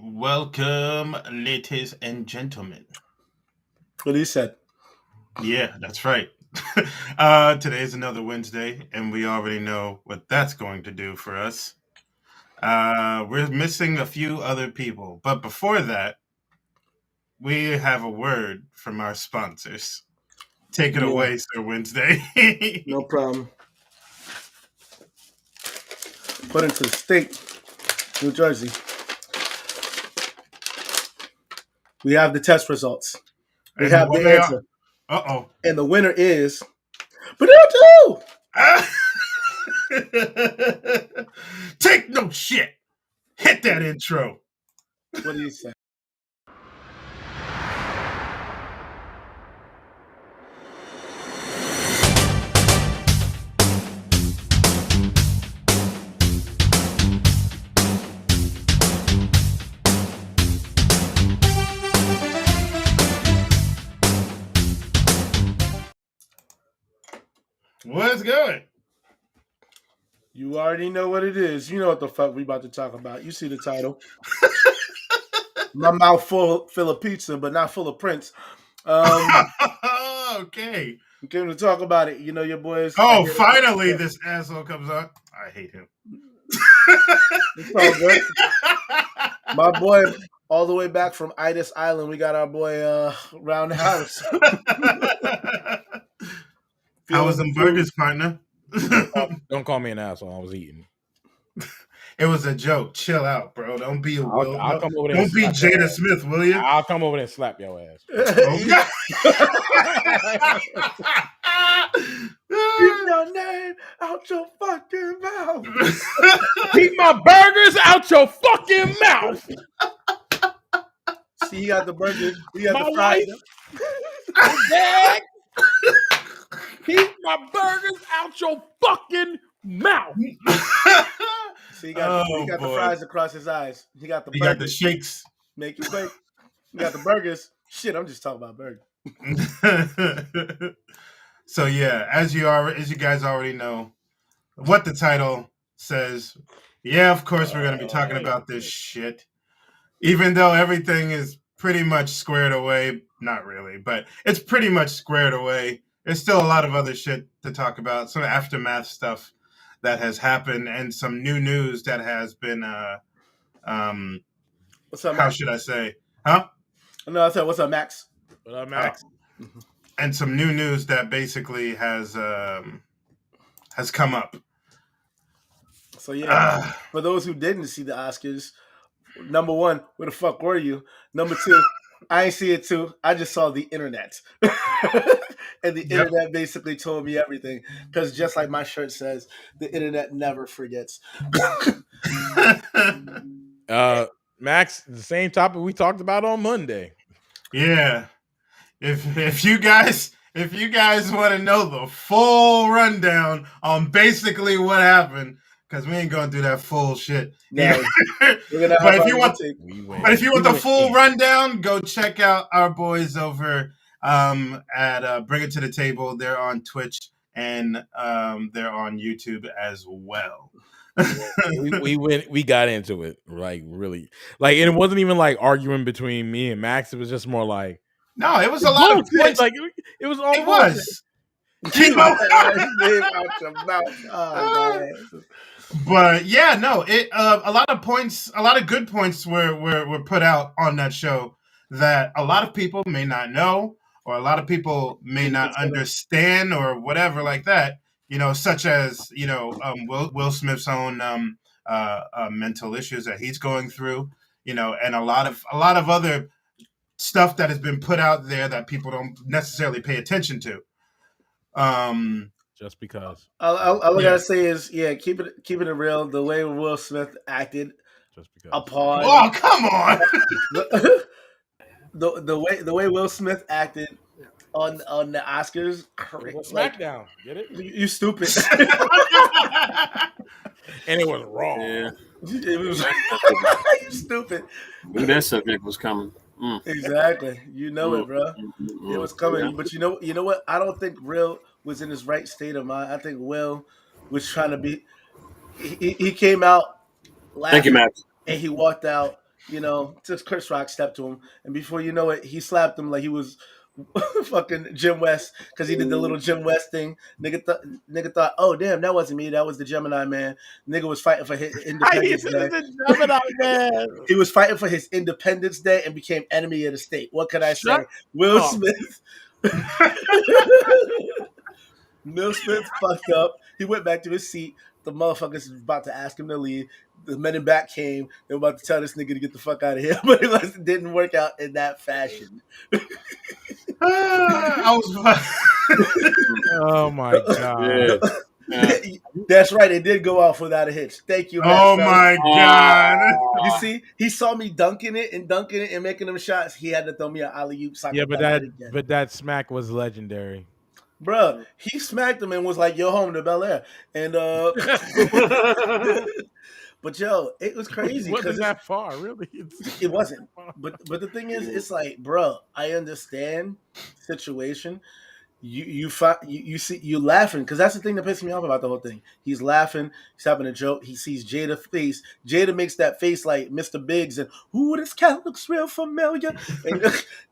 Welcome, ladies and gentlemen. What he said. Yeah, that's right. Today's another Wednesday, and we already know what that's going to do for us. We're missing a few other people, but before that, we have a word from our sponsors. Take it Yeah, away, Sir Wednesday. no problem. Put into the state, New Jersey. We have the test results. We and have what the they are. answer. Uh And the winner is Purdue. oh. Take no shit. Hit that intro. What do you say? What's going? You already know what it is. You know what the fuck we about to talk about. You see the title. My mouth full of pizza, but not full of Prince. Okay. We came to talk about it. You know your boys. Oh, finally, this asshole comes on. I hate him. It's all good. My boy, all the way back from Itis Island, we got our boy Roundhouse. How was them burgers, partner? Don't call me an asshole. I was eating. It was a joke. Chill out, bro. Don't be a Will. I'll come over there. Don't be Jada Smith, will you? I'll come over there and slap your ass. Okay. Keep your name out your fucking mouth. Keep my burgers out your fucking mouth. See, he got the burgers. We got My the fries. Dad, keep my burgers out your fucking mouth. See, he got the fries across his eyes. He got the burgers. He got the shakes. Make you wait. He got the burgers. Shit, I'm just talking about burgers. So yeah, as you guys already know, what the title says. Yeah, of course we're going to be talking about this shit. Even though everything is pretty much squared away, not really, but it's pretty much squared away. There's still a lot of other shit to talk about, some aftermath stuff that has happened, and some new news that has been What's up, Max? how should I say? Huh? No, I said, what's up, Max? What up, Max? And some new news that basically has come up. So yeah, for those who didn't see the Oscars, number one, where the fuck were you? Number two, I ain't see it too. I just saw the internet. And the internet basically told me everything. Because just like my shirt says, the internet never forgets. Max, the same topic we talked about on Monday. Yeah. If you guys want to know the full rundown on basically what happened, because we ain't gonna do that full shit. No, but if you want the full rundown, go check out our boys over at Bring It to the Table. They're on Twitch and they're on YouTube as well. we got into it, like, really, like, and it wasn't even like arguing between me and Max. It was just more like, no, it was a lot of points. Like, it was all. It was. Keep out your mouth. But yeah, no, it a lot of good points were put out on that show that a lot of people may not know, or a lot of people may not understand, or whatever like that. You know, such as Will Smith's own mental issues that he's going through. You know, and a lot of other stuff that has been put out there that people don't necessarily pay attention to. Just because. All I gotta say is, keeping it real. The way Will Smith acted, just because. Upon. Oh, come on. the way Will Smith acted on the Oscars, SmackDown, get it? You stupid. And it was wrong. Yeah. It was you stupid. Knew that subject was coming. Exactly. You know it, bro. It was coming. Yeah. But you know what? I don't think Will was in his right state of mind. I think Will was trying to be. He came out laughing. Thank you, Matt. And he walked out You know, just Chris Rock stepped to him, and before you know it, he slapped him like he was fucking Jim West because he did the little Jim West thing. Nigga thought, oh damn, that wasn't me, that was the Gemini Man. Nigga was fighting for his Independence Day. Gemini Man. He was fighting for his Independence Day and became enemy of the state. What could I say? Will Smith. Will Smith fucked up. He went back to his seat. The motherfuckers was about to ask him to leave. The men in back came. They were about to tell this nigga to get the fuck out of here, but it didn't work out in that fashion. I was. Oh my god! Yeah. That's right. It did go off without a hitch. Thank you. Oh my god! You see, he saw me dunking it and making them shots. He had to throw me an alley-oop. So Yeah, but that smack was legendary. Bruh, he smacked him and was like, "Yo, home to Bel Air," and but yo, it was crazy. It wasn't that far, really. It wasn't. But the thing is, it's like, bro, I understand the situation. You see you laughing because that's the thing that pisses me off about the whole thing. He's laughing, he's having a joke. He sees Jada's face. Jada makes that face like Mr. Biggs and ooh, this cat looks real familiar.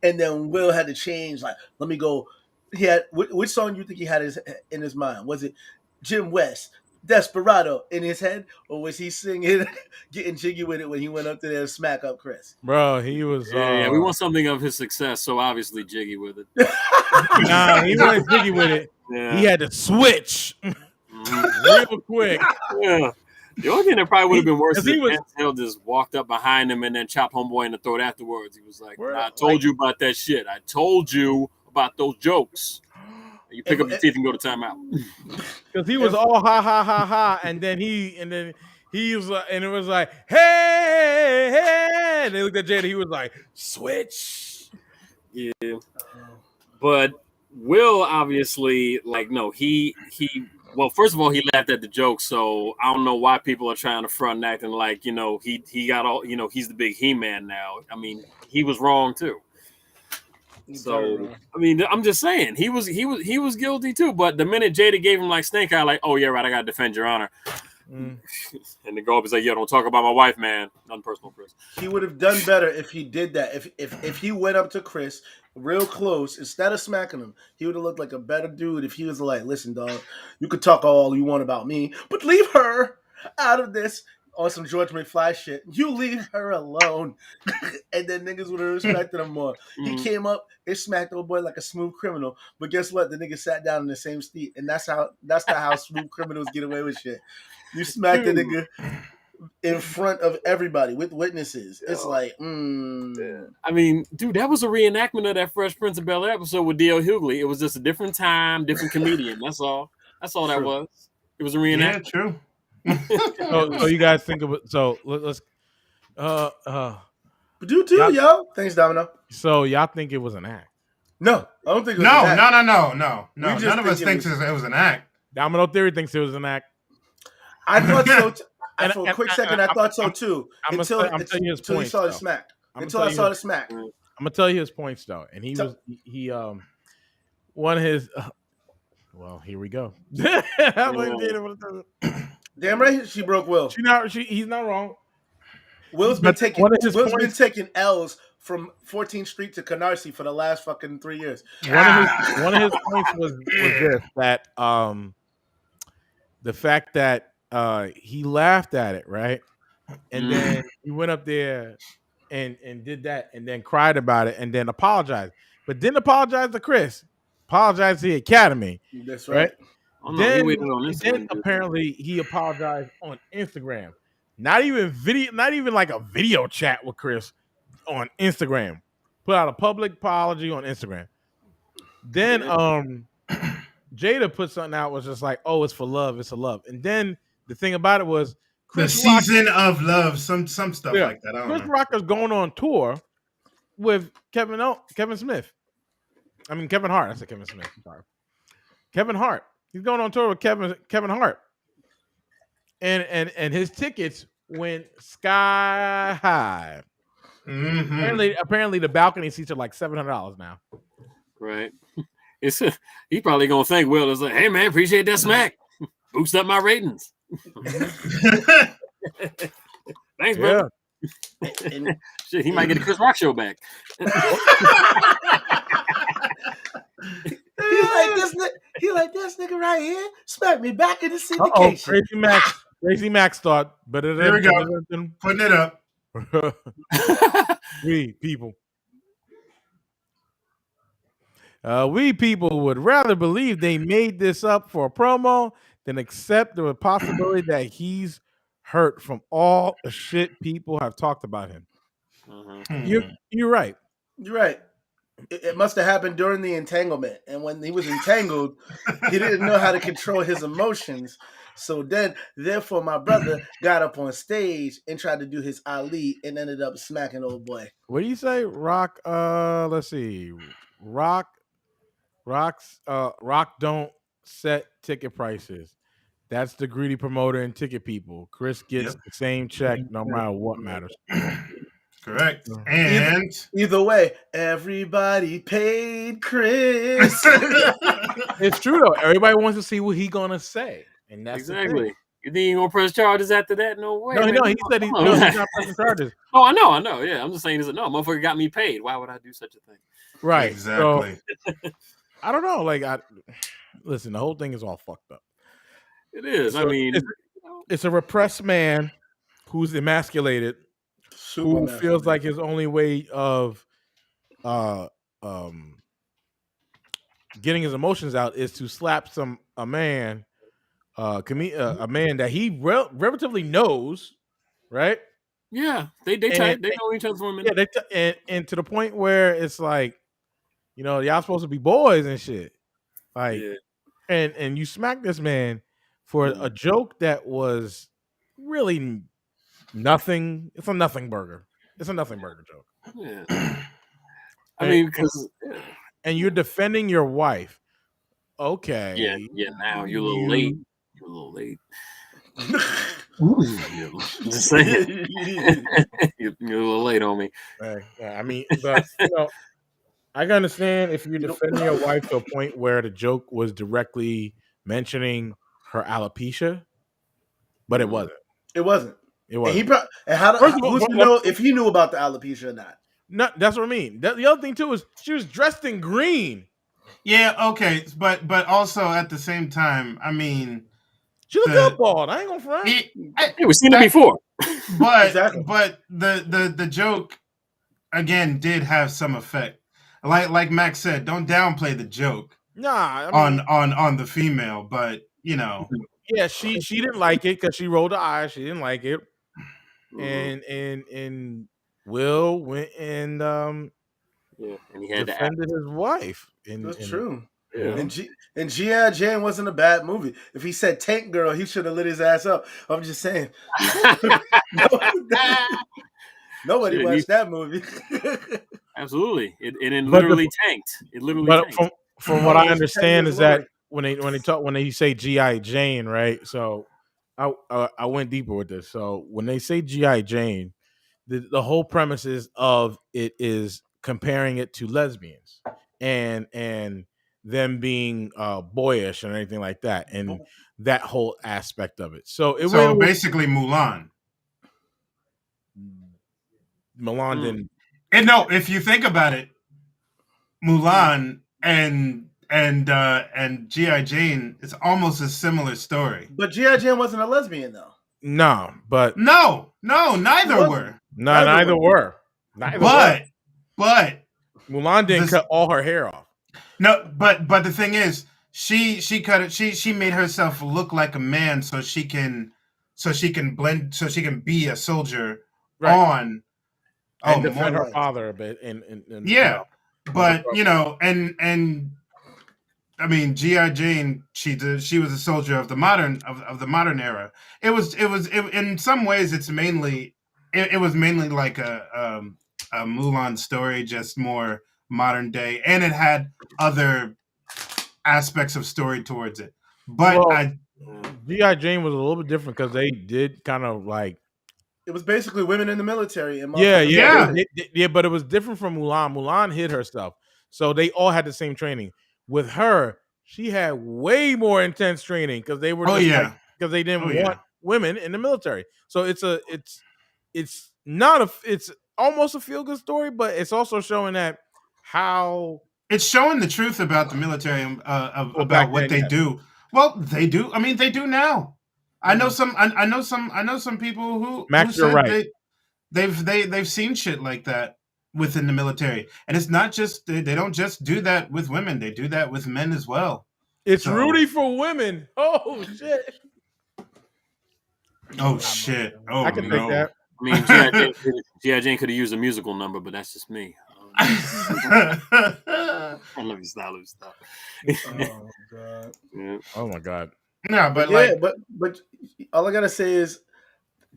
And then Will had to change. Like, let me go. He had which song you think he had in his mind? Was it Jim West, Desperado in his head, or was he singing, getting jiggy with it when he went up to there and smack up Chris? Bro, he was. Yeah, we want something of his success, so obviously jiggy with it. Nah, he wasn't jiggy with it. Yeah. He had to switch real quick. Yeah. The only thing that probably would have been worse is if he was- Denzel just walked up behind him and then chopped homeboy in the throat afterwards. He was like, Where- I told you about that shit. I told you about those jokes. You pick up your teeth and go to timeout. Because he was all ha ha ha ha, and then he was and it was like, hey, hey. And they looked at Jada. He was like, switch. Yeah. But Will obviously, like, no, he well, first of all, he laughed at the joke, so I don't know why people are trying to front and acting like, you know, he got all, you know, he's the big He-Man now. I mean, he was wrong too. So I mean, I'm just saying he was guilty too. But the minute Jada gave him like snake eye, like, oh yeah, right, I gotta defend your honor. And the go up is like, yo, don't talk about my wife, man. Nothing personal, Chris. He would have done better if he did that. If he went up to Chris real close instead of smacking him, he would have looked like a better dude. If he was like, listen, dog, you could talk all you want about me, but leave her out of this. On some George McFly shit, you leave her alone, and then niggas would have respected him more. He came up and smacked old boy like a smooth criminal, but guess what? The nigga sat down in the same seat, and that's not how smooth criminals get away with shit. You smack the nigga in front of everybody with witnesses. It's like, I mean, dude, that was a reenactment of that Fresh Prince of Bel-Air episode with D.L. Hughley. It was just a different time, different comedian. That's all. That's all that was. It was a reenactment. Yeah, true. So you guys think of it. So let's. do too, yo. Thanks, Domino. So y'all think it was an act? No, I don't think it was No. an act. No. just None of us think thinks it was an act. Domino Theory thinks it was an act. I thought so. For a And- quick second, I thought so too. I'm Until telling you his he points, saw the though. smack. I'm Until I saw the smack. I'm gonna tell you his points though, and he one of his. Well, here we go. Damn right, she broke Will. He's not wrong. Will's been But taking taking L's from 14th Street to Canarsie for the last fucking 3 years. One of his points was this, that the fact that he laughed at it, right? And then he went up there and did that and then cried about it and then apologized. But didn't apologize to Chris. Apologized to the Academy. That's right. Oh, no, Then, he waited on Instagram, then dude. apparently he apologized on Instagram. Not even like a video chat with Chris on Instagram. Put out a public apology on Instagram. Then Jada put something out, was just like, oh, it's for love, it's a love. And then the thing about it was Chris the season of love, some stuff like that. I don't Chris know. Rock is going on tour with Kevin Smith. I mean Kevin Hart. I said Kevin Smith. I'm sorry. Kevin Hart. He's going on tour with Kevin Hart. And his tickets went sky high. Mm-hmm. Apparently the balcony seats are like $700 now. Right. He probably gonna thank Will. It's like, hey man, appreciate that smack. Boost up my ratings. Thanks, bro. And Shit, he might get the Chris Rock show back. He like this nigga right here. Smack me back in the Uh-oh, syndication. Crazy Max thought. Here we go. Putting it up. We people. We people would rather believe they made this up for a promo than accept the possibility that he's hurt from all the shit people have talked about him. You're right. You're right. It must have happened during the entanglement. And when he was entangled, he didn't know how to control his emotions. So therefore, my brother got up on stage and tried to do his Ali and ended up smacking old boy. What do you say? Rock, let's see. Rock don't set ticket prices. That's the greedy promoter and ticket people. Chris gets the same check no matter what matters. Correct. And either way, everybody paid Chris. It's true though. Everybody wants to see what he's gonna say, and that's exactly. You think he's gonna press charges after that? No way. No, he said he's not pressing charges. Oh, I know. Yeah, I'm just saying, no, motherfucker got me paid. Why would I do such a thing? Right. Exactly. So, I don't know. Like, listen, the whole thing is all fucked up. It is. So it's a repressed man who's emasculated. Who feels like his only way of getting his emotions out is to slap a man that he relatively knows, right? Yeah, they know each other for a minute. Yeah, and to the point where it's like, y'all supposed to be boys and shit, like, and you smack this man for a joke that was really nothing. It's a nothing burger. It's a nothing burger joke. Yeah. I mean, because and you're defending your wife. Okay. Yeah. Now you're a little late. You're a little late. Just saying. You're a little late on me. Yeah, I mean, but I can understand if you're defending your wife to a point where the joke was directly mentioning her alopecia, but it wasn't. It wasn't. It wasn't. Who's to know if he knew about the alopecia or not? No, that's what I mean. The other thing too is she was dressed in green. Yeah, okay, but also at the same time, I mean, she looked good bald. I ain't gonna front. We've seen it before. But the joke again did have some effect. Like Max said, don't downplay the joke. Nah, I mean, on the female, but yeah, she didn't like it because she rolled her eyes. She didn't like it, and Will went and and he had defended his wife. That's true. Yeah. And G.I. Jane wasn't a bad movie. If he said Tank Girl, he should have lit his ass up. I'm just saying. Nobody watched that movie. Absolutely, it literally tanked. It literally. Tanked. From what I understand is that when they say G.I. Jane, right? So I went deeper with this. So when they say G.I. Jane, the whole premise is comparing it to lesbians and them being boyish and anything like that, and that whole aspect of it. So basically Mulan. Mulan didn't. And no, if you think about it, Mulan and G.I. Jane, it's almost a similar story. But G.I. Jane wasn't a lesbian though. No, but no, neither were. No, neither were. But Mulan didn't cut all her hair off. No, but the thing is, she cut it. She made herself look like a man so she can blend, so she can be a soldier on. And defend her father a bit. But and I mean, G.I. Jane, she was a soldier of the modern era. It was in some ways it was mainly like a Mulan story, just more modern day, and it had other aspects of story towards it. But G.I. Jane was a little bit different because they did kind of like. It was basically women in the military. Yeah, but it was different from Mulan. Mulan hid herself, so they all had the same training. With her, she had way more intense training because they were because they didn't want women in the military. So it's it's almost a feel good story, but it's also showing that how It's showing the truth about the military, about what they do. Well, they do. I mean, they do now. I know some. I know some. I know some people who Max, you're said right. they've seen shit like that within the military, and it's not just they don't just do that with women. They do that with men as well. It's So- Rudy for women. Oh shit. Oh shit! Oh I can no! take that. I mean, G.I. Jane could have used a musical number, but that's just me. Let me stop. Oh god. Yeah. Oh my god. No, but Yeah, like, but all I gotta say is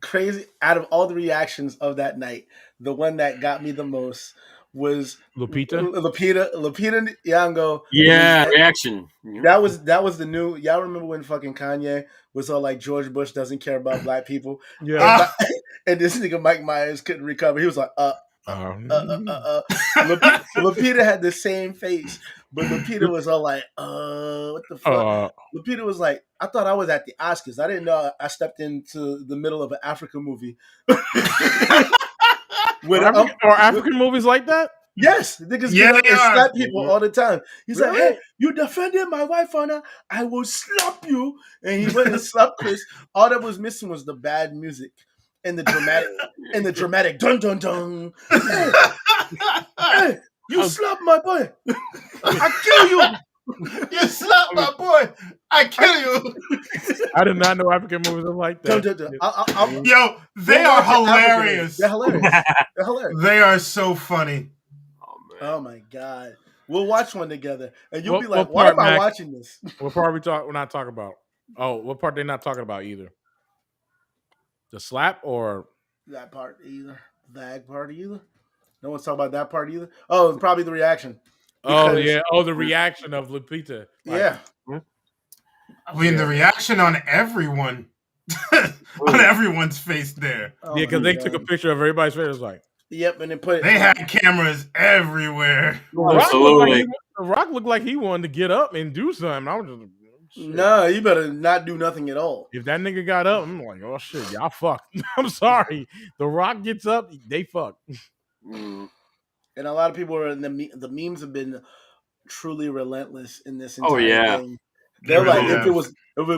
crazy. Out of all the reactions of that night, the one that got me the most was Lupita Nyong'o. Yeah, reaction. That was the new. Y'all remember when fucking Kanye was all like George Bush doesn't care about black people? Yeah. And this nigga Mike Myers couldn't recover. He was like, Lupita had the same face, but Lupita was all like, what the fuck? Lupita was like, I thought I was at the Oscars. I didn't know I stepped into the middle of an African movie. African movies like that? Yes, niggas get up and slap people all the time. He's like, hey, you defended my wife, Anna. I will slap you. And he went and slapped Chris. All that was missing was the bad music and the dramatic dun dun dun. Hey, you slapped my boy. I kill you. You slapped my boy. I kill you. I did not know African movies are like that. Yo, they are hilarious. They're hilarious. They are so funny. Oh my god. We'll watch one together. And you'll be like, why am I watching this? What part we're not talking about? Oh, what part they're not talking about either? The slap or that part either? That part either? No one's talking about that part either? Oh, probably the reaction. Oh yeah. Oh, the reaction of Lupita. Yeah. I mean, the reaction on everyone. On everyone's face there. Yeah, because they took a picture of everybody's face. It was like, yep, and then put it. They had cameras everywhere. The Rock looked like he wanted to get up and do something. I was just, no, you better not do nothing at all. If that nigga got up, I'm like, oh shit, y'all fucked. I'm sorry. The Rock gets up, they fuck. And a lot of people are in the memes have been truly relentless in this entire thing. They're like, if it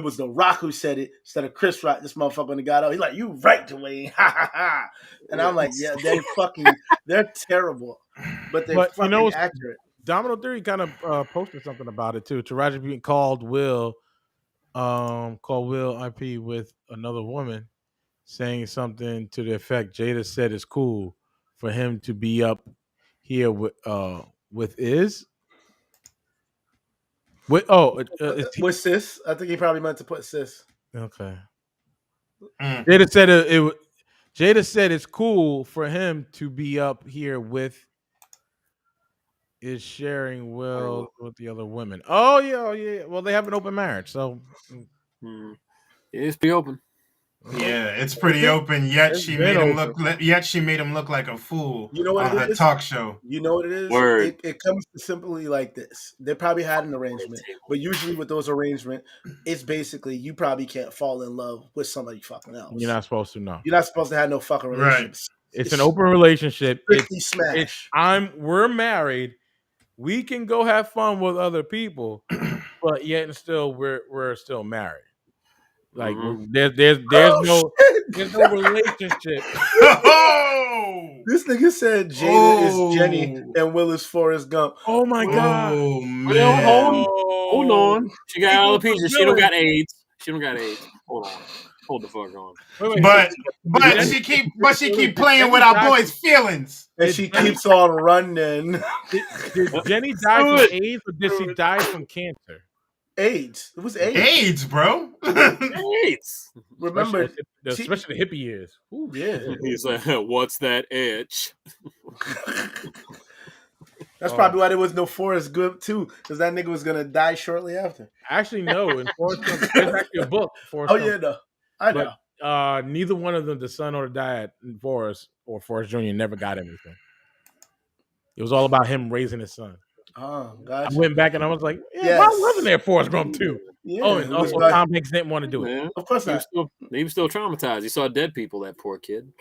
was The Rock who said it instead of Chris Rock, this motherfucker when he got out, he's like, you right, Dwayne. Ha ha ha. And I'm like, yeah, they're terrible. But they're fucking accurate. Domino Theory kind of posted something about it too. Taraji P called Will IP with another woman, saying something to the effect Jada said it's cool for him to be up here with Iz. With sis. I think he probably meant to put sis. Okay. Jada said Jada said it's cool for him to be up here with is sharing Will with the other women. Oh yeah. Well, they have an open marriage, so it's pretty open. Yeah, it's pretty open. Yet she made him look. Yet she made him look like a fool. You know what on her talk show. You know what it is? It comes simply like this. They probably had an arrangement, but usually with those arrangements, it's basically you probably can't fall in love with somebody fucking else. You're not supposed to know. You're not supposed to have no fucking relationships. Right. It's an open relationship. Strictly smash. We're married. We can go have fun with other people, but yet and still we're still married. Like there's no relationship. This nigga said Jada is Jenny and Will is Forrest Gump. Oh my god! Oh man! Hold on. She got alopecia. She don't got AIDS. Hold on. Hold the fuck on. But she keep playing with our boys' feelings. And she keeps on running. Did Jenny die from AIDS or did she die from cancer? AIDS. It was AIDS. AIDS, bro. AIDS. Remember, especially the hippie years. Ooh, yeah. He's like, what's that itch? That's probably why there was no Forrest Gump too, because that nigga was gonna die shortly after. Actually, no. In Forrest Gump, there's actually a book. Forrest Gump. Yeah, no, I know. But, neither one of them, the son or the dad, Forrest or Forrest Jr., never got anything. It was all about him raising his son. Oh, I gotcha. went back and I was like, yeah, Yes. why wasn't there Forrest Gump too? Yeah, Oh, it and was also by- Tom Hanks didn't want to do it. Man, of course he not. was still traumatized. He saw dead people. That poor kid.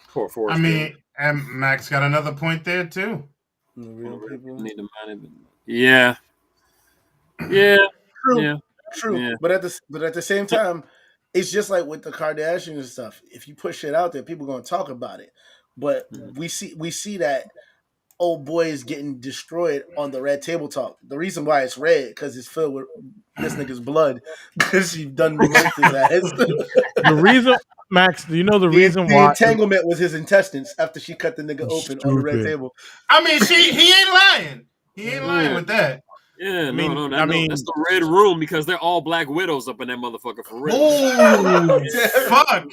Poor Forrest. I mean, and Max got another point there too. The real people. Need to mind it. Yeah. Yeah. True. Yeah. True. Yeah. But at the same time, it's just like with the Kardashians and stuff. If you put shit out there, people gonna talk about it. But we see that old boy is getting destroyed on the Red Table Talk. The reason why it's red because it's filled with this nigga's blood because she done raped his ass. The reason, Max, do you know the reason the why? entanglement was his intestines after she cut the nigga open on the Red Stupid. Table. I mean, he ain't lying. He ain't lying with that. Yeah, mean, that's the red room because they're all black widows up in that motherfucker for real. Oh fuck!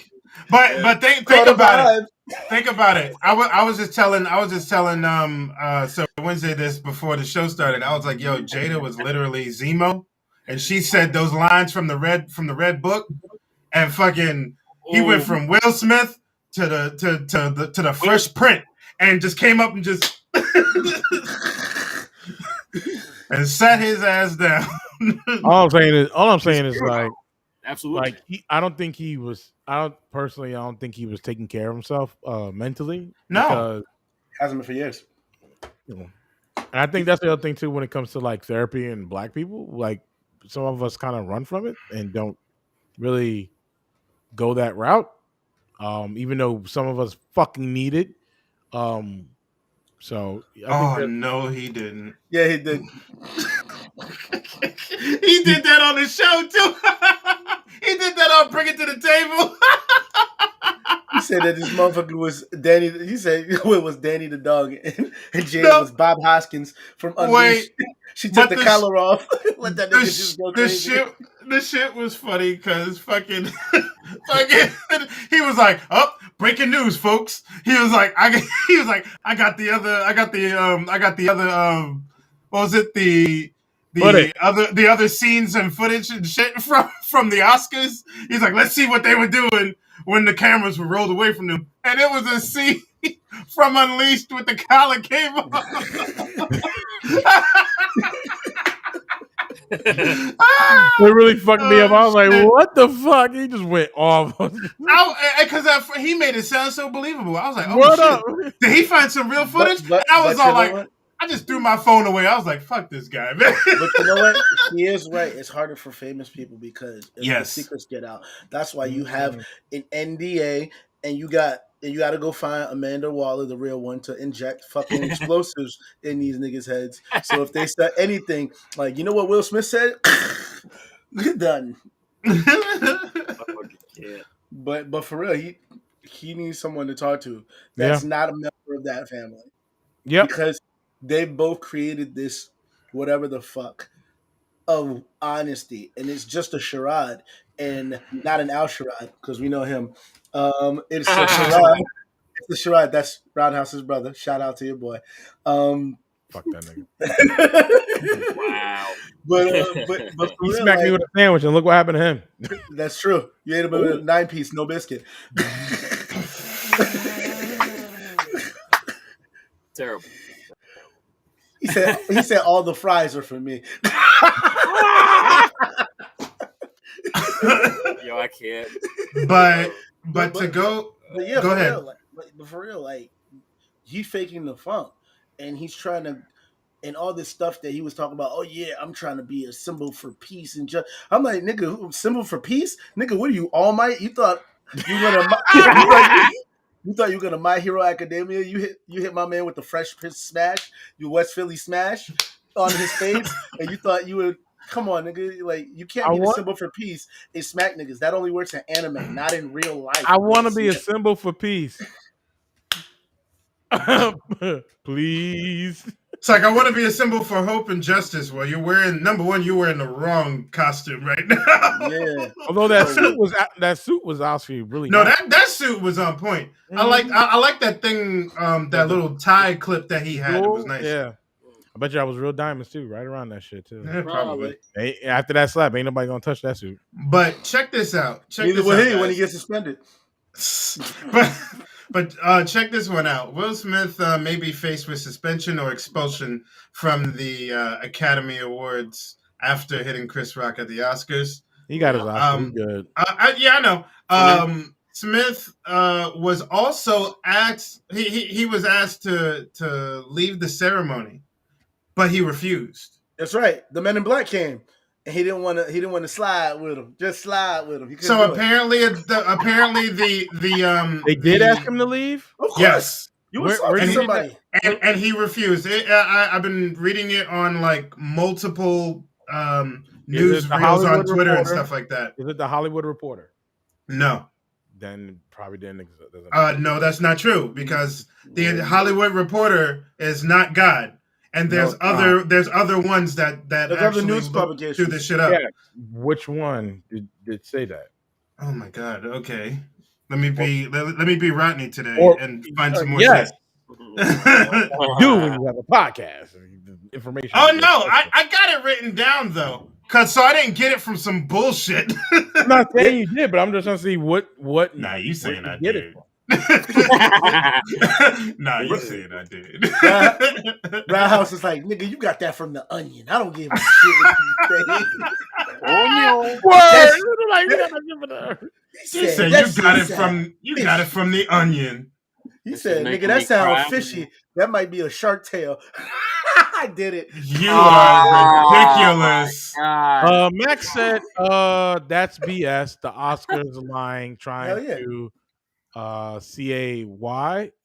But think about it. Think about it. I was just telling Sir Wednesday this before the show started. I was like, yo, Jada was literally Zemo, and she said those lines from the red book, and fucking he went from Will Smith to the Fresh Print, and just came up and just and sat his ass down. all I'm saying is like, absolutely. like I don't think he was taking care of himself mentally. No. Because, hasn't been for years. You know, and I think that's the other thing too when it comes to like therapy and black people. Like some of us kind of run from it and don't really go that route. Even though some of us fucking need it. So I think no, he didn't. Yeah, he did. He did that on the show too. He did that on Bring It to the Table. He said that this motherfucker was Danny. He said it was Danny the dog, and Jada was Bob Hoskins from Unleashed. She took the collar off. Let that nigga just go crazy. The shit was funny because fucking he was like, oh, breaking news, folks. He was like, I got the other what was it, the other scenes and footage and shit from the Oscars. He's like, let's see what they were doing when the cameras were rolled away from them, and it was a scene from Unleashed with the collar came off. It really fucked me up. I was like, what the fuck? He just went off. Because he made it sound so believable. I was like, oh, what shit. up? Did he find some real footage? And I was all like, I just threw my phone away. I was like, fuck this guy, man. But you know what? He is right. It's harder for famous people because the secrets get out. That's why you have an NDA and you got to go find Amanda Waller, the real one, to inject fucking explosives in these niggas' heads. So if they say anything, like, you know what Will Smith said? Done. But for real, he needs someone to talk to that's not a member of that family. Yeah. Because they both created this whatever the fuck of honesty, and it's just a charade and not an Al Sharad because we know him. It's a charade. It's a charade. That's Roundhouse's brother. Shout out to your boy. Fuck that nigga. Wow. But he smacked me with a sandwich, and look what happened to him. That's true. You ate him with a 9-piece, no biscuit. Terrible. He said all the fries are for me. Yo, I can't. But to go. But yeah, go ahead. For real, like he's faking the funk, and he's trying to, and all this stuff that he was talking about. Oh yeah, I'm trying to be a symbol for peace and just. I'm like, nigga, symbol for peace, nigga. What are you, All Might? You thought you were gonna. You thought you were gonna My Hero Academia. You hit my man with the Fresh Prince smash, you West Philly smash on his face, and you thought you would. Come on, nigga. Like, you can't be the symbol for peace and smack niggas. That only works in anime, not in real life. I want to be a symbol for peace. Please. It's like, I want to be a symbol for hope and justice. Well, you're wearing the wrong costume right now. Yeah. Although that suit was actually really no, nice. that suit was on point. Mm-hmm. I like that thing, that little tie clip that he had. It was nice. Yeah. I bet you I was real diamonds too, right around that shit too. Yeah, probably. After that slap, ain't nobody gonna touch that suit. But check this out. Neither will he when he gets suspended. But check this one out. Will Smith may be faced with suspension or expulsion from the Academy Awards after hitting Chris Rock at the Oscars. He got his Oscar. He's good. I know. Smith was also asked. He was asked to leave the ceremony, but he refused. That's right. The Men in Black came, and he didn't want to. He didn't want to slide with him. Just slide with him. So apparently, the they did ask him to leave. Of course. Yes. You were assaulting somebody, and he refused. I've been reading it on like multiple news reels on Twitter and stuff like that. Is it the Hollywood Reporter? No. Then probably didn't exist. No, that's not true because the Hollywood Reporter is not God, and there's other ones that actually news publications do this shit up. Yeah. Which one did say that? Oh my God. Okay. Let me be Rodney today and find some more yes. shit. Do when you have a podcast information. Oh no, I got it written down though, so I didn't get it from some bullshit. I'm not saying you did, but I'm just trying to see what. Nah, you saying I did did. Nah, you saying I did. Roundhouse is like, nigga, you got that from the Onion. I don't give a shit what you say. Onion. Word. He said you got it from the Onion. He said, nigga, that sounds fishy. That might be a shark tail. I did it. You are ridiculous. Max said, that's BS. The Oscars are lying, trying to CYA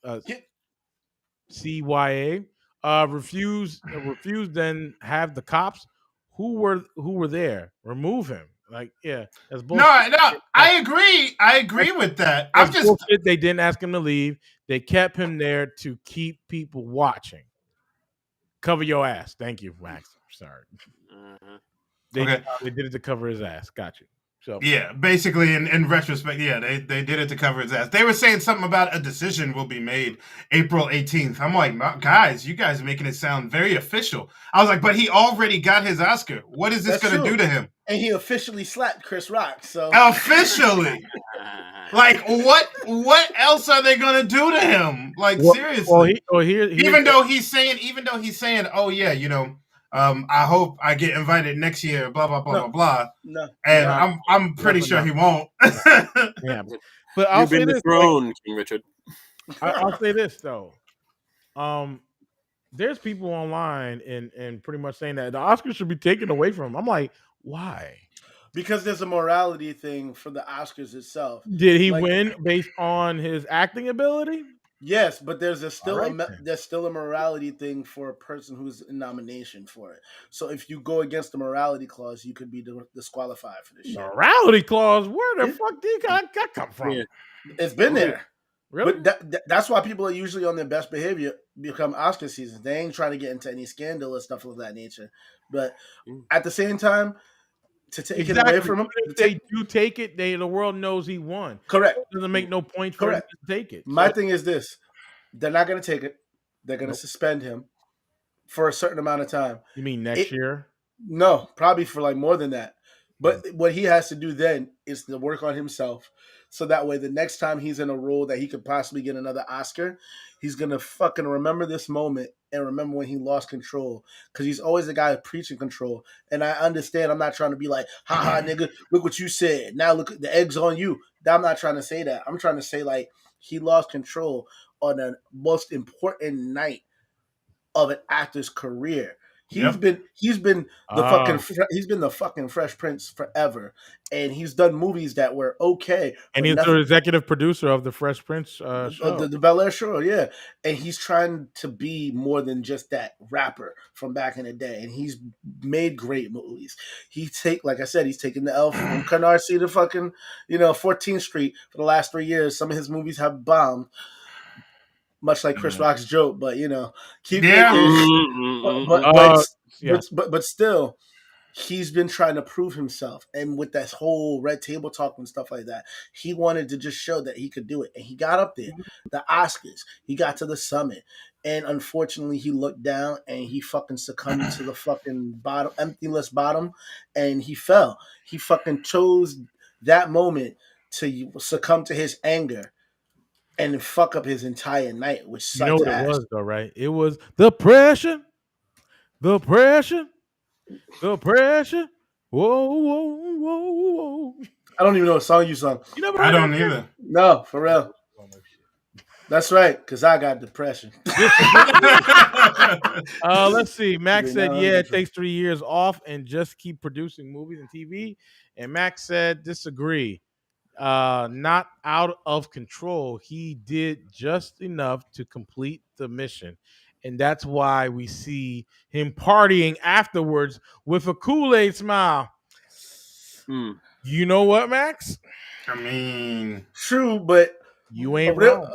refuse, then have the cops who were there remove him. Like, yeah, that's bullshit. No, I agree with that. I'm just bullshit. They didn't ask him to leave. They kept him there to keep people watching. Cover your ass. Thank you, Max. Sorry. They did it to cover his ass. Got you. So yeah, basically in retrospect, yeah, they did it to cover his ass. They were saying something about a decision will be made April 18th. I'm like, guys, you guys are making it sound very official. I was like, but he already got his Oscar. What is this going to do to him? And he officially slapped Chris Rock. So officially, like what else are they going to do to him? Like seriously. Even though he's saying, oh yeah, you know. I hope I get invited next year. Blah blah blah blah blah. No, and I'm pretty sure he won't. Yeah, but I'll say this, King Richard. I'll say this though. There's people online and pretty much saying that the Oscars should be taken away from him. I'm like, why? Because there's a morality thing for the Oscars itself. Did he win based on his acting ability? Yes, but there's still a morality thing for a person who's in nomination for it. So if you go against the morality clause, you could be disqualified for this shit. Morality clause? Where the fuck did that come from? Yeah. It's been there. Really? But that's why people are usually on their best behavior become Oscar seasons. They ain't trying to get into any scandal or stuff of that nature. But at the same time, to take it away from him, if they do take it, the world knows he won. Correct. It doesn't make no point for him to take it. My thing is this: they're not going to take it. They're going to suspend him for a certain amount of time. You mean next year? No, probably for like more than that. But what he has to do then is to work on himself, so that way the next time he's in a role that he could possibly get another Oscar, he's gonna fucking remember this moment and remember when he lost control, because he's always the guy preaching control. And I understand. I'm not trying to be like, haha, nigga, look what you said. Now look, the egg's on you. I'm not trying to say that. I'm trying to say like he lost control on the most important night of an actor's career. He's been the fucking Fresh Prince forever, and he's done movies that were okay. And he's the executive producer of the Fresh Prince show, the Bel Air show, yeah. And he's trying to be more than just that rapper from back in the day, and he's made great movies. Like I said, he's taken the L from Canarsie to fucking 14th Street for the last 3 years. Some of his movies have bombed. Much like Chris Rock's joke, but but still, he's been trying to prove himself, and with that whole red table talk and stuff like that, he wanted to just show that he could do it, and he got up there, the Oscars, he got to the summit, and unfortunately, he looked down and he fucking succumbed to the fucking bottom, emptyless bottom, and he fell. He fucking chose that moment to succumb to his anger. and fuck up his entire night with You know such what it ass. was though, right? It was the pressure, the pressure, the pressure. Whoa, whoa, whoa, whoa. I don't even know what song you sung. You never I heard don't that shit? either. No, for real. Oh, no shit. That's right, because I got depression. Let's see. Max Yeah, said, no, "Yeah, it that's- takes 3 years off and just keep producing movies and TV." And Max said, "Disagree. Not out of control. He did just enough to complete the mission, and that's why we see him partying afterwards with a Kool-Aid smile." You know what, Max? I mean, True, but You a ain't real wrong.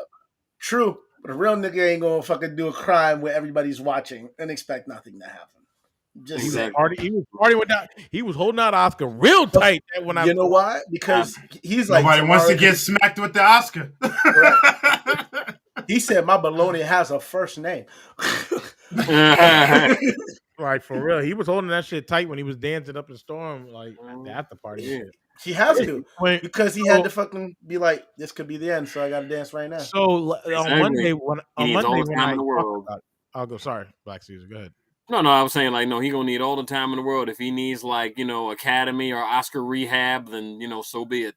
true, but a real nigga ain't gonna fucking do a crime where everybody's watching and expect nothing to happen. Just Exactly. He was partying with that. He was holding out Oscar real tight. When you know why? Because he's like nobody wants to tomorrow- get smacked with the Oscar. He said my baloney has a first name. Like for real, he was holding that shit tight when he was dancing up the storm, like the after party. Yeah. Shit. He has to Wait, because he had to fucking be like, this could be the end, so I got to dance right now. So on Monday, when He needs all the time I in the talked world. about it, I'll go. Sorry, Black Caesar. Go ahead. No, I was saying like no, he gonna need all the time in the world. If he needs like Academy or Oscar rehab, then so be it.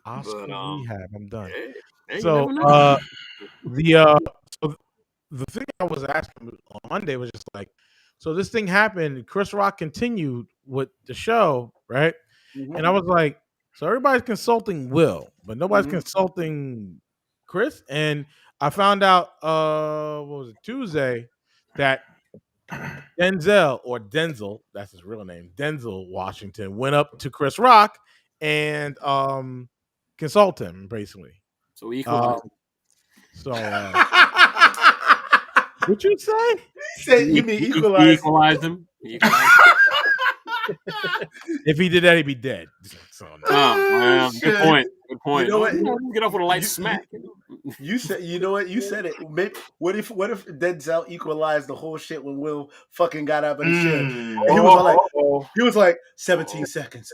Oscar rehab. I'm done. Hey, So you never know. the thing I was asking on Monday was just like, so this thing happened. Chris Rock continued with the show, right? Mhm. And I was like, so everybody's consulting Will, but nobody's consulting Chris. And I found out, what was it, Tuesday, that Denzel, that's his real name, Denzel Washington, went up to Chris Rock and consult him, basically. So equal. What'd you say? You mean equalize? Equalize him. If he did that, he'd be dead. So, no. Well, good point. Good point. You know what? Get off with a light smack. You said, you know what? You said it. Maybe, what if Denzel equalized the whole shit when Will fucking got up and shit? And he was like 17 seconds.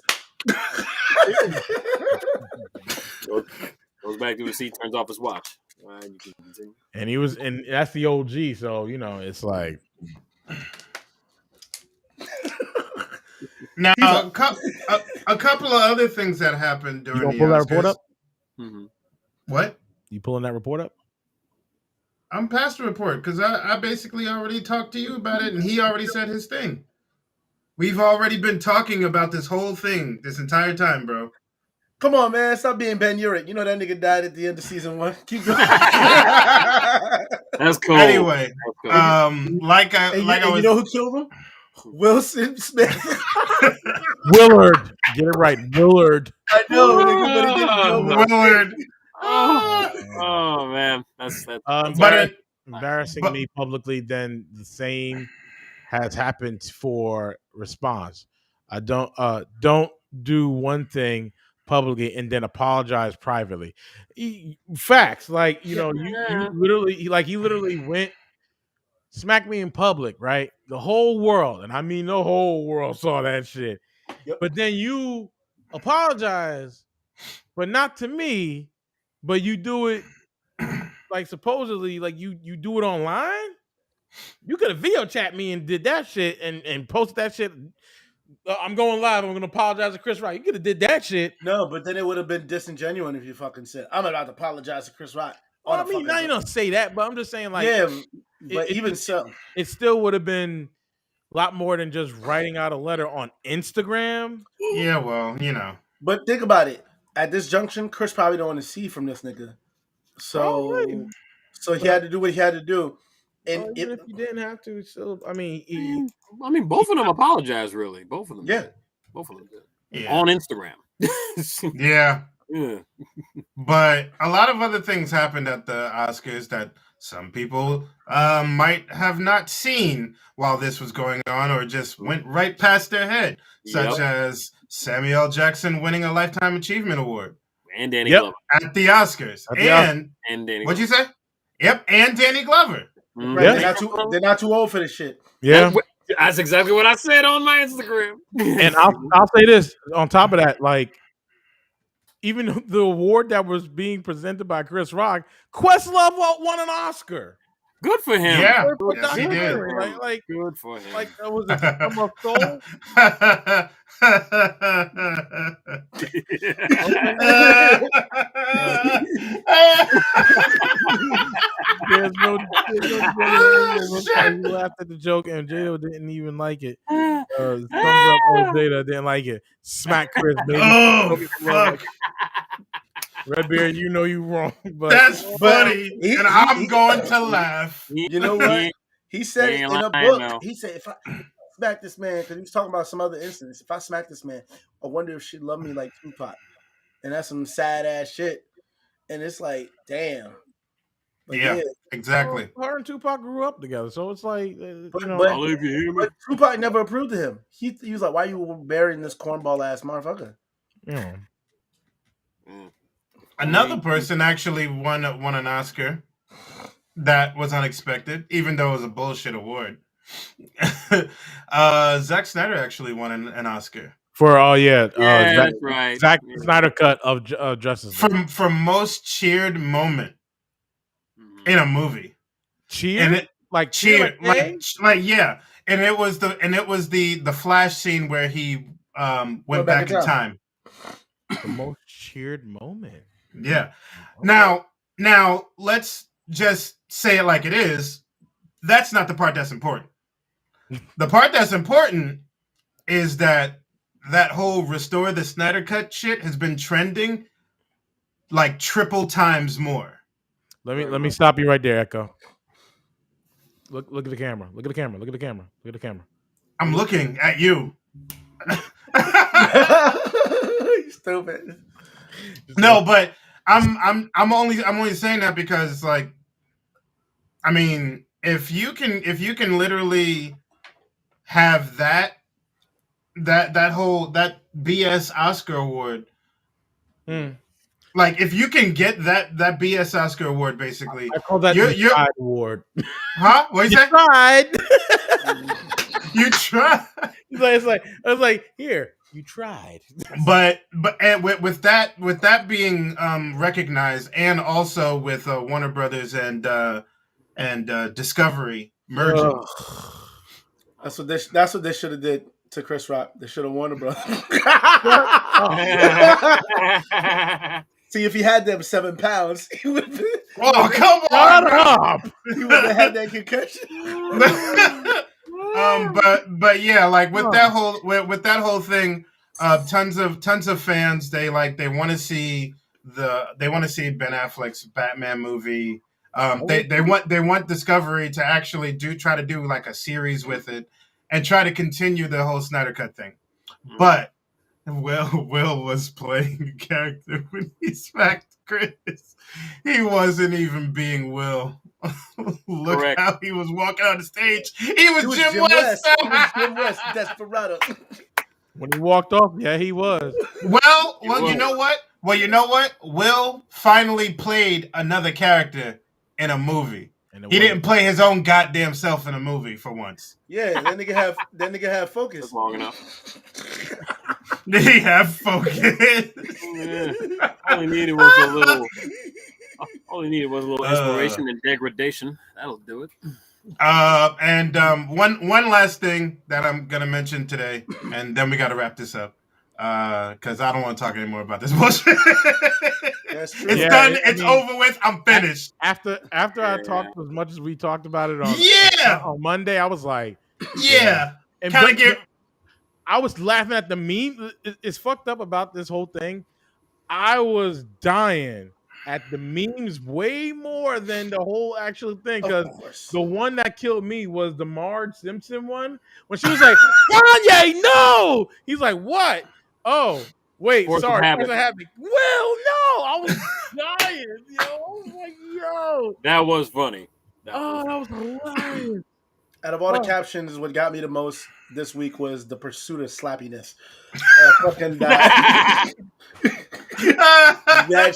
Goes back to his seat, turns off his watch. All right, you can continue. And he was, and that's the OG. So it's like. Now, a couple of other things that happened during the pull that Oscars. report up? Mm-hmm. What? You pulling that report up? I'm past the report because I basically already talked to you about it, and he already said his thing. We've already been talking about this whole thing this entire time, bro. Come on, man. Stop being Ben Urich. You know that nigga died at the end of season 1. Keep going. That's cool. Anyway, That's cool. You know who killed him? Wilson Smith. Willard. Get it right. Willard. I know, nigga, but he didn't kill him. Willard. Oh man, that's embarrassing me publicly. Then the same has happened for Response. I don't do one thing publicly and then apologize privately. Facts, like you literally, he literally went smacked me in public, right? The whole world, and I mean the whole world saw that shit. Yep. But then you apologize, but not to me, but you do it like supposedly, like you do it online. You could have video chat me and did that shit and posted that shit. I'm going live. I'm going to apologize to Chris Rock. You could have did that shit. No, but then it would have been disingenuous if you fucking said, I'm about to apologize to Chris Rock. Well, I mean, now you don't say that, but I'm just saying, like, yeah, but even so, it still would have been a lot more than just writing out a letter on Instagram. Yeah, well, But think about it. At this junction, Chris probably don't want to see from this nigga. So he had to do what he had to do. And even if he didn't have to, still, I mean, both of them apologized, really. Both of them. Yeah. Did. Both of them did. Yeah. On Instagram. Yeah. Yeah. But a lot of other things happened at the Oscars that some people might have not seen while this was going on or just went right past their head, such as Samuel L. Jackson winning a Lifetime Achievement Award. And Danny Glover. At the Oscars. And Danny what'd you say? Yep, and Danny Glover. Mm-hmm. Right, they're not too old for this shit. Yeah. That's exactly what I said on my Instagram. And I'll say this on top of that, like, even the award that was being presented by Chris Rock, Questlove won an Oscar. Good for him. Yeah, For yes, he did. documentary. Good for him. Like was it Summer of Soul? There's no he laughed at the joke, and Jada didn't even like it. Thumbs up on Jada, didn't like it. Smack Chris, baby. Oh, fuck. Redbeard, you know you wrong, but That's funny, and I'm going to laugh. You know what? He said it in a book. He said, if I smack this man, because he was talking about some other incidents. If I smack this man, I wonder if she'd love me like Tupac. And that's some sad ass shit. And it's like, damn. But yeah, exactly. Well, her and Tupac grew up together, so it's like, but Tupac never approved of him. He was like, "Why you burying this cornball ass motherfucker?" Yeah. Another person actually won an Oscar. That was unexpected, even though it was a bullshit award. Zack Snyder actually won an Oscar for that's right. Zack Snyder cut of Justice League for most cheered moment in a movie. Cheered, and it cheered, like yeah, and it was the Flash scene where he went back in time. The most cheered moment. Yeah. Okay. Now let's just say it like it is. That's not the part that's important. The part that's important is that whole restore the Snyder Cut shit has been trending like triple times more. Let me stop you right there, Echo. Look at the camera. Look at the camera. Look at the camera. Look at the camera. I'm looking at you. You stupid. No, but I'm only saying that because like, I mean, if you can literally have that BS Oscar award, like if you can get that BS Oscar award, basically, I call that your tried award. Huh? What you say? Tried. You tried. It's like here. You tried, but with that being recognized, and also with Warner Brothers and Discovery merging, that's what they should have did to Chris Rock. They should have Warner Brothers. See, if he had them 7 pounds, he would. Oh, come on! Shut up! He would have had that concussion. But yeah, like with that whole thing, tons of fans they want to see Ben Affleck's Batman movie. They want Discovery to actually try to do like a series with it and try to continue the whole Snyder Cut thing. But Will was playing a character when he smacked Chris. He wasn't even being Will. Look Correct. How he was walking on the stage. He was Jim West. He was Jim West, Desperado. When he walked off, yeah, he was. Well, you know what? Will finally played another character in a movie. He didn't play his own goddamn self in a movie for once. Yeah, that nigga have focus. That's long enough. Did he have focus? All he needed was a little inspiration and degradation. That'll do it. And one last thing that I'm gonna mention today, and then we got to wrap this up because I don't want to talk anymore about this bullshit. That's true. It's done. It's over with. I'm finished. After I talked as much as we talked about it on Monday, I was like, And I was laughing at the meme. It's fucked up about this whole thing. I was dying at the memes way more than the whole actual thing, because the one that killed me was the Marge Simpson one when she was like, Kanye, no! He's like, what? Oh, wait, sorry. Well, no, I was dying, yo. I was like, yo. That was funny. That was hilarious. Out of all the captions, what got me the most this week was the pursuit of slappiness. Fucking that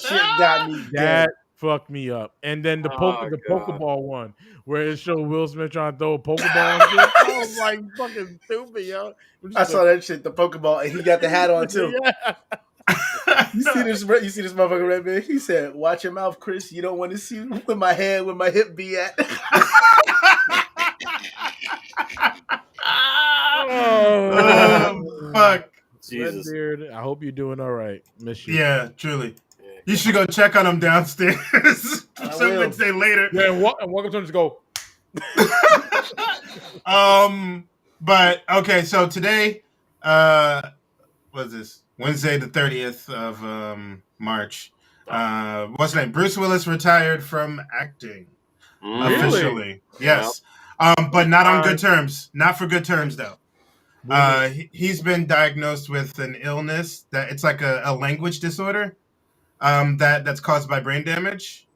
shit got me. That fucked me up. And then the Pokeball one, where it showed Will Smith trying to throw a Pokeball. I was like, fucking stupid, yo. I saw that shit, the Pokeball, and he got the hat on too. Yeah. You see this motherfucker right there? He said, "Watch your mouth, Chris. You don't want to see where my hip be at." Fuck. Jesus. Redbeard, I hope you're doing all right. Miss you. Yeah, truly. You should go check on him downstairs. Some would say later. Yeah, and welcome to him to go. But okay, so today, what is this? Wednesday the 30th of March. What's his name? Bruce Willis retired from acting officially. Yes. But not on good terms. Not for good terms though. He's been diagnosed with an illness that it's like a language disorder that's caused by brain damage.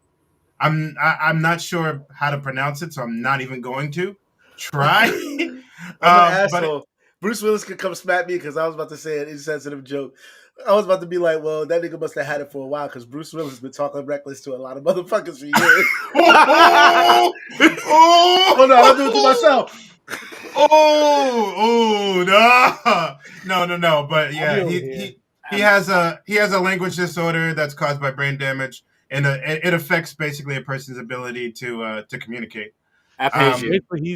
I'm not sure how to pronounce it, so I'm not even going to try. I'm an asshole. Bruce Willis could come smack me because I was about to say an insensitive joke. I was about to be like, well, that nigga must have had it for a while because Bruce Willis has been talking reckless to a lot of motherfuckers for years. Oh no, I'll do it to myself. No. But yeah, he has a language disorder that's caused by brain damage, and it affects basically a person's ability to communicate. Aphasia. Thank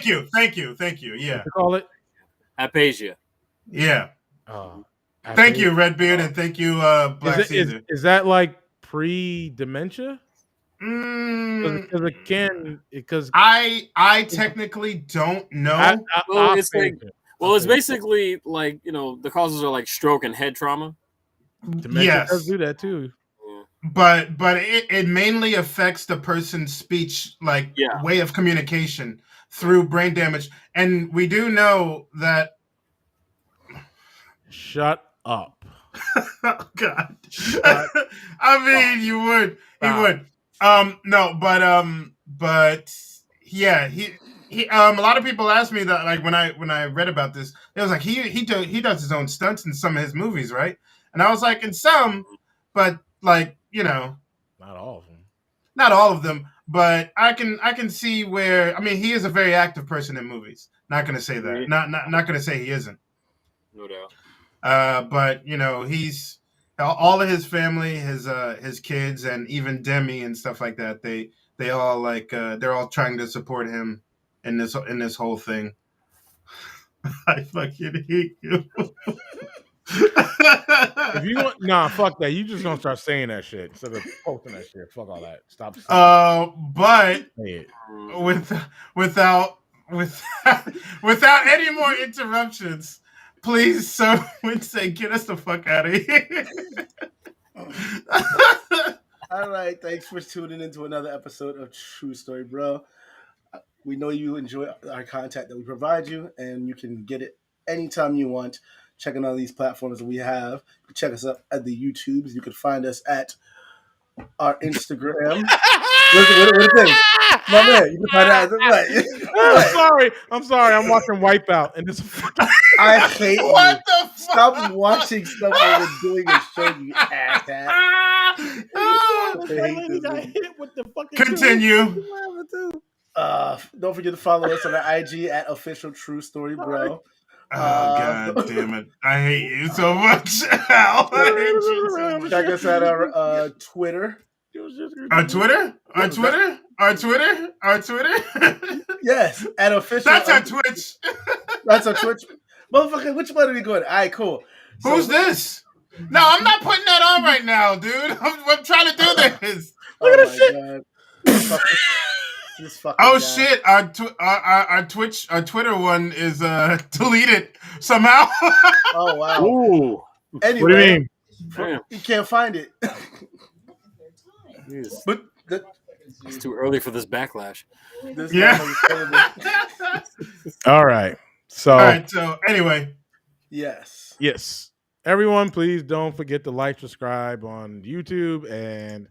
you. Yeah. What you call it? Aphasia. Yeah. Thank you, Redbeard, and thank you, Black Caesar. Is that like pre-dementia? Because I technically don't know. It's basically like, the causes are like stroke and head trauma. Dementia does do that too. But it mainly affects the person's speech, way of communication through brain damage. And we do know that. Shut up. Oh God. I mean, you would. No, but yeah, he a lot of people asked me that, like, when I read about this, it was like he does his own stunts in some of his movies, right? And I was like, in some, but like, not all of them. Not all of them, but I can see where, I mean, he is a very active person in movies. Not gonna say that. Not gonna say he isn't. No doubt. But he's all of his family, his kids, and even Demi and stuff like that. They all they're all trying to support him in this whole thing. I fucking hate you. If you want, fuck that. You just gonna start saying that shit instead of posting that shit. Fuck all that. Stop. But without any more interruptions, please, Sir Wednesday, get us the fuck out of here. All right, thanks for tuning into another episode of True Story, bro. We know you enjoy our content that we provide you, and you can get it anytime you want. Checking out these platforms that we have. You can check us out at the YouTubes. You can find us at our Instagram. What thing? My man, you can find out. I'm sorry. I'm watching Wipeout, and this. I hate what you. The fuck? Stop watching stuff while we're doing a show, you asshat. Continue. Don't forget to follow us on our IG at Official True Story, bro. Oh, God damn it. I hate you so much. I hate you so much. Check us out on our Twitter. Our Twitter? Yes, at Official. That's our Twitch. That's our Twitch. Motherfucker, which one are we going? All right, cool. Who's this? No, I'm not putting that on right now, dude. I'm trying to do this. Look at this shit. Oh shit! Our Twitch, our Twitter one is deleted somehow. Oh wow! Ooh. Anyway, what do you mean? You can't find it. But it's too early for this backlash. All right. So anyway, yes. Everyone, please don't forget to like, subscribe on YouTube, and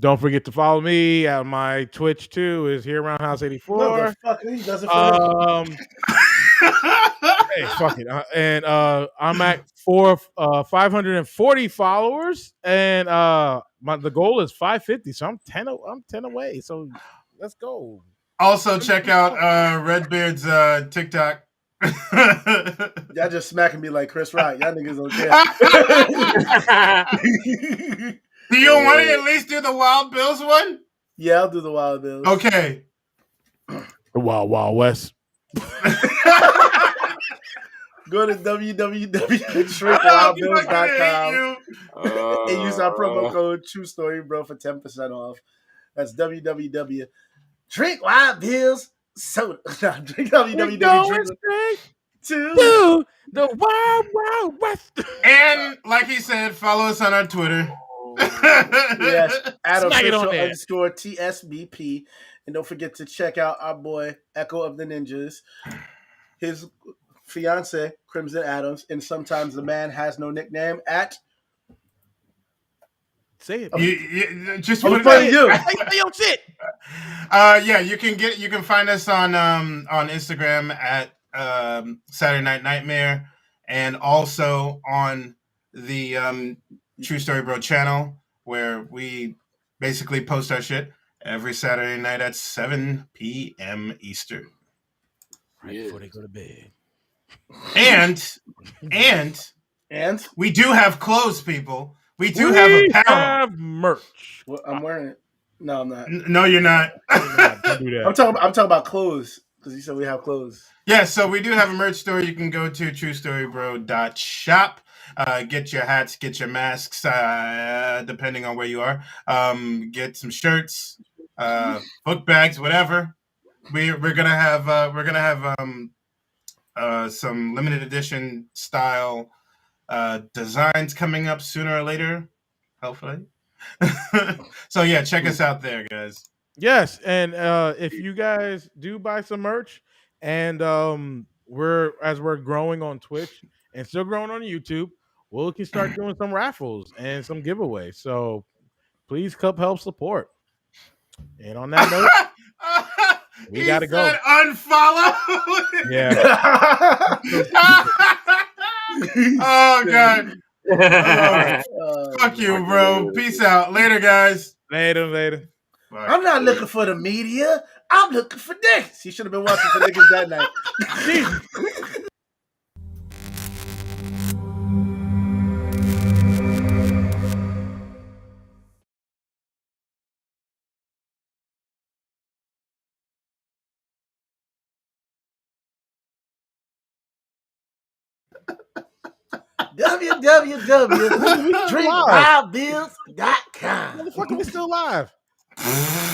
don't forget to follow me at my Twitch too. Is here around House 84. He doesn't hey, fuck it. And I'm at 540 followers, and the goal is 550. So I'm 10 away. So let's go. Also check out Redbeard's TikTok. Y'all just smacking me like Chris Rock. Y'all niggas don't care. Do you want to at least do the Wild Bills one? Yeah, I'll do the Wild Bills. Okay. The Wild Wild West. Go to www.shrinkwildbills.com and use our promo code True Story Bro for 10% off. That's www.drinkwildbills. So drink www. To the Wild Wild West. And like he said, follow us on our Twitter. Yes, at Smack it on official there. _ TSBP. And don't forget to check out our boy Echo of the Ninjas, his fiance Crimson Adams, and sometimes the man has no nickname at. Say it. You just I'm put funny you. Say your shit. Yeah, you can find us on Instagram at Saturday Night Nightmare, and also on the True Story Bro channel, where we basically post our shit every Saturday night at 7 p.m. Eastern. Right before they go to bed. And we do have clothes, people. We have apparel. Have merch. Well, I'm wearing it. No, I'm not. No, you're not. Don't do that. I'm talking about clothes because you said we have clothes. Yeah, so we do have a merch store. You can go to truestorybro.shop. Get your hats, get your masks, depending on where you are. Get some shirts, book bags, whatever. We're gonna have some limited edition style designs coming up sooner or later, hopefully. So yeah, check us out there, guys. Yes, and if you guys do buy some merch, and we're growing on Twitch and still growing on YouTube, we can start doing some raffles and some giveaways. So please help support. And on that note, we gotta go. Unfollow. Yeah. Oh god. Fuck you, bro. Peace out. Later, guys. Later. Bye. I'm not looking for the media. I'm looking for niggas. He should have been watching for niggas that night. www.drinkwildbills.com. Motherfucker, we still live.